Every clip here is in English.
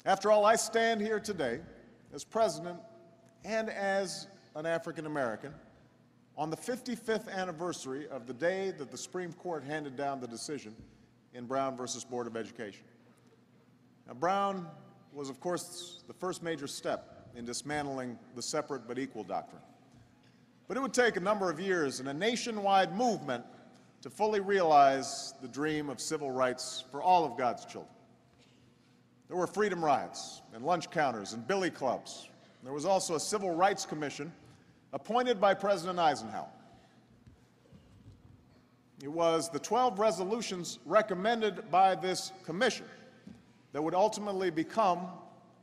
After all, I stand here today as president and as an African American on the 55th anniversary of the day that the Supreme Court handed down the decision in Brown versus Board of Education. Now, Brown was, of course, the first major step in dismantling the separate but equal doctrine. But it would take a number of years and a nationwide movement to fully realize the dream of civil rights for all of God's children. There were freedom rides and lunch counters and billy clubs. There was also a Civil Rights Commission appointed by President Eisenhower. It was the 12 resolutions recommended by this commission that would ultimately become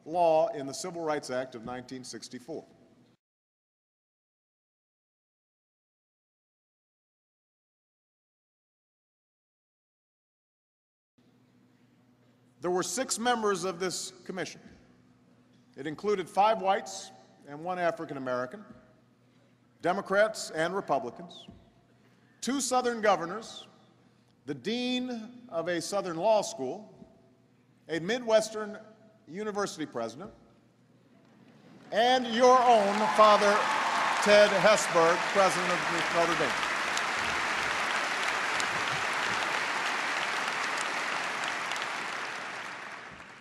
law in the Civil Rights Act of 1964. There were 6 members of this commission. It included 5 whites and 1 African American, Democrats and Republicans, 2 Southern governors, the dean of a Southern law school, a Midwestern university president, and your own Father Ted Hesburgh, president of Notre Dame.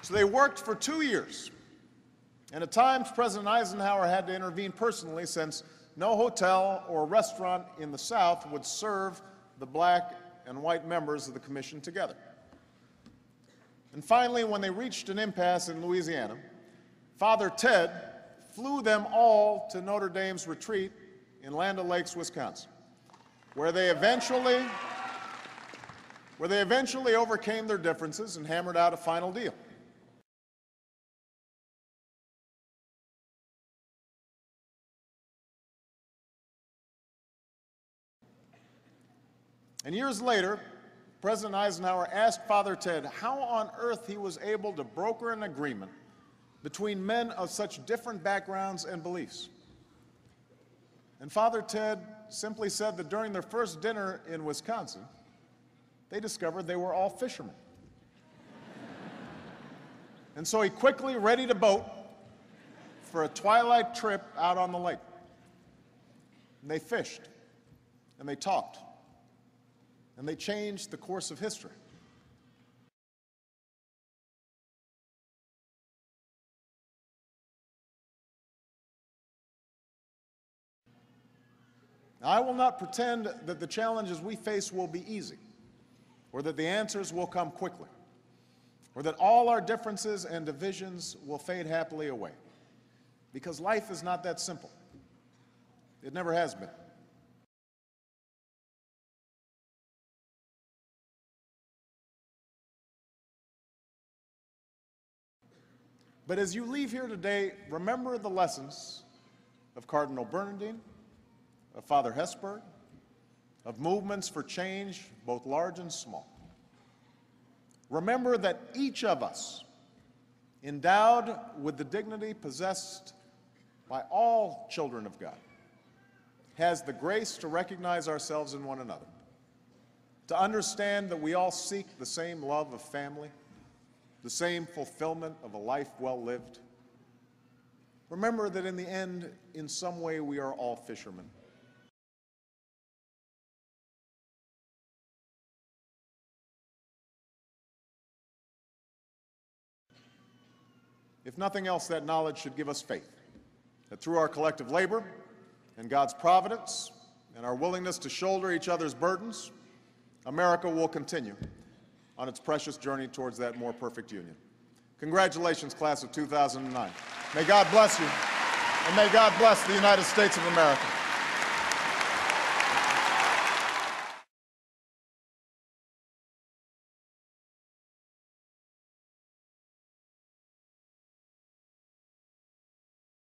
So they worked for 2 years, and at times President Eisenhower had to intervene personally since no hotel or restaurant in the South would serve the black and white members of the commission together. And finally, when they reached an impasse in Louisiana, Father Ted flew them all to Notre Dame's retreat in Land O'Lakes, Wisconsin, where they eventually overcame their differences and hammered out a final deal. And years later, President Eisenhower asked Father Ted how on earth he was able to broker an agreement between men of such different backgrounds and beliefs. And Father Ted simply said that during their first dinner in Wisconsin, they discovered they were all fishermen. And so he quickly readied a boat for a twilight trip out on the lake. And they fished, and they talked, and they changed the course of history. Now, I will not pretend that the challenges we face will be easy, or that the answers will come quickly, or that all our differences and divisions will fade happily away, because life is not that simple. It never has been. But as you leave here today, remember the lessons of Cardinal Bernardin, of Father Hesburgh, of movements for change, both large and small. Remember that each of us, endowed with the dignity possessed by all children of God, has the grace to recognize ourselves in one another, to understand that we all seek the same love of family, the same fulfillment of a life well lived. Remember that in the end, in some way, we are all fishermen. If nothing else, that knowledge should give us faith that through our collective labor and God's providence and our willingness to shoulder each other's burdens, America will continue on its precious journey towards that more perfect union. Congratulations, class of 2009. May God bless you, and may God bless the United States of America.